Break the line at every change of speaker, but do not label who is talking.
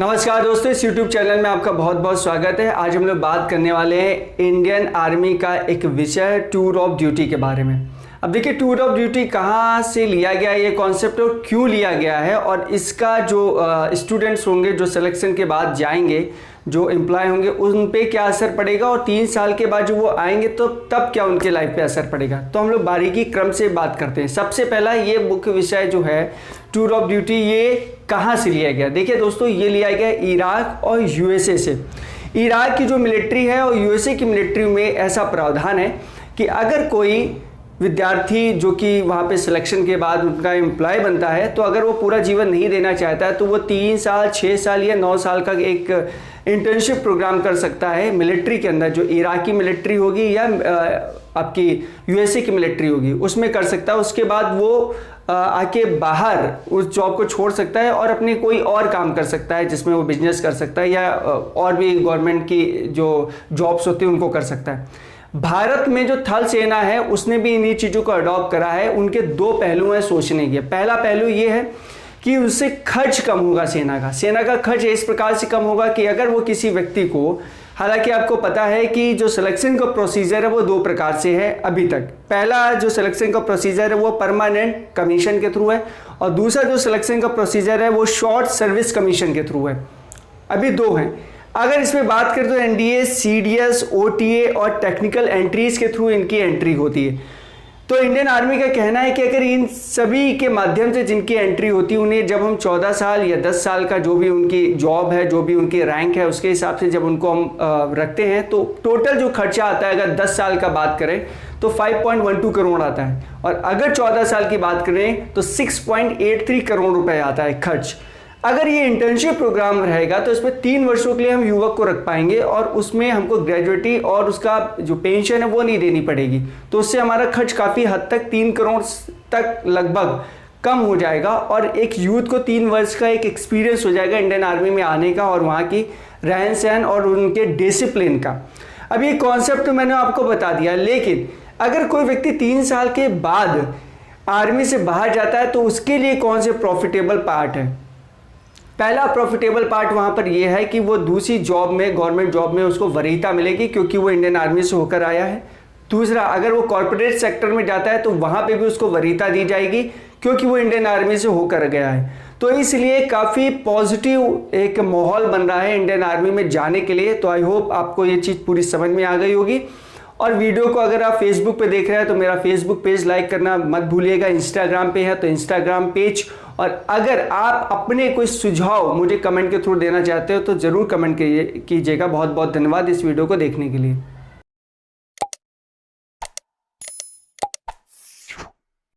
नमस्कार दोस्तों, इस YouTube चैनल में आपका बहुत बहुत स्वागत है। आज हम लोग बात करने वाले हैं इंडियन आर्मी का एक विषय टूर ऑफ ड्यूटी के बारे में। अब देखिए, टूर ऑफ ड्यूटी कहाँ से लिया गया है ये कॉन्सेप्ट और क्यों लिया गया है, और इसका जो स्टूडेंट्स होंगे जो सिलेक्शन के बाद जाएंगे, जो एम्प्लॉय होंगे, उन पे क्या असर पड़ेगा, और 3 साल के बाद जो वो आएंगे तो तब क्या उनके लाइफ पे असर पड़ेगा। तो हम लोग बारीकी क्रम से बात करते हैं। सबसे पहला ये मुख्य विषय जो है टूर ऑफ ड्यूटी, ये कहाँ से लिया गया। देखिए दोस्तों, ये लिया गया इराक और यूएसए से। इराक की जो मिलिट्री है और यूएसए की मिलिट्री में ऐसा प्रावधान है कि अगर कोई विद्यार्थी जो कि वहाँ पे सिलेक्शन के बाद उनका एम्प्लॉय बनता है, तो अगर वो पूरा जीवन नहीं देना चाहता है तो वो 3 साल, 6 साल या 9 साल का एक इंटर्नशिप प्रोग्राम कर सकता है मिलिट्री के अंदर। जो इराकी मिलिट्री होगी या आपकी यूएसए की मिलिट्री होगी, उसमें कर सकता है। उसके बाद वो आके बाहर उस जॉब को छोड़ सकता है और अपने कोई और काम कर सकता है, जिसमें वो बिजनेस कर सकता है या और भी गवर्नमेंट की जो जॉब्स होती हैं उनको कर सकता है। भारत में जो थल सेना है उसने भी इन्हीं चीज़ों को अडॉप्ट करा है। उनके 2 पहलू हैं सोचने के। पहला पहलू ये है कि उससे खर्च कम होगा। सेना का खर्च इस प्रकार से कम होगा कि अगर वो किसी व्यक्ति को, हालांकि आपको पता है कि जो सिलेक्शन का प्रोसीजर है वो 2 प्रकार से है अभी तक। पहला जो सिलेक्शन का प्रोसीजर है वो परमानेंट कमीशन के थ्रू है, और दूसरा जो सिलेक्शन का प्रोसीजर है वो शॉर्ट सर्विस कमीशन के थ्रू है। अभी 2 हैं। अगर इसमें बात करें तो एनडीए, सीडीएस, ओटीए और टेक्निकल एंट्रीज के थ्रू इनकी एंट्री होती है। तो इंडियन आर्मी का कहना है कि अगर इन सभी के माध्यम से जिनकी एंट्री होती है, उन्हें जब हम 14 साल या 10 साल का जो भी उनकी जॉब है, जो भी उनकी रैंक है, उसके हिसाब से जब उनको हम रखते हैं, तो टोटल जो खर्चा आता है, अगर 10 साल का बात करें तो 5.12 करोड़ आता है, और अगर 14 साल की बात करें तो 6.83 करोड़ रुपए आता है खर्च। अगर ये इंटर्नशिप प्रोग्राम रहेगा तो इसमें 3 वर्षों के लिए हम युवक को रख पाएंगे, और उसमें हमको ग्रेजुएटी और उसका जो पेंशन है वो नहीं देनी पड़ेगी। तो उससे हमारा खर्च काफ़ी हद तक 3 करोड़ तक लगभग कम हो जाएगा, और एक यूथ को 3 वर्ष का एक एक्सपीरियंस हो जाएगा इंडियन आर्मी में आने का, और वहाँ की रहन सहन और उनके डिसिप्लिन का। अब ये कॉन्सेप्ट तो मैंने आपको बता दिया, लेकिन अगर कोई व्यक्ति 3 साल के बाद आर्मी से बाहर जाता है तो उसके लिए कौन से प्रॉफिटेबल पार्ट है। पहला प्रॉफिटेबल पार्ट वहाँ पर यह है कि वो दूसरी जॉब में, गवर्नमेंट जॉब में उसको वरीयता मिलेगी क्योंकि वो इंडियन आर्मी से होकर आया है। दूसरा, अगर वो कॉर्पोरेट सेक्टर में जाता है तो वहाँ पे भी उसको वरीयता दी जाएगी क्योंकि वो इंडियन आर्मी से होकर गया है। तो इसलिए काफ़ी पॉजिटिव एक माहौल बन रहा है इंडियन आर्मी में जाने के लिए। तो आई होप आपको ये चीज़ पूरी समझ में आ गई होगी। और वीडियो को अगर आप फेसबुक पे देख रहे हैं तो मेरा फेसबुक पेज लाइक करना मत भूलिएगा। इंस्टाग्राम पे है तो इंस्टाग्राम पेज, और अगर आप अपने कोई सुझाव मुझे कमेंट के थ्रू देना चाहते हो तो ज़रूर कमेंट कीजिएगा। बहुत बहुत धन्यवाद इस वीडियो को देखने के लिए।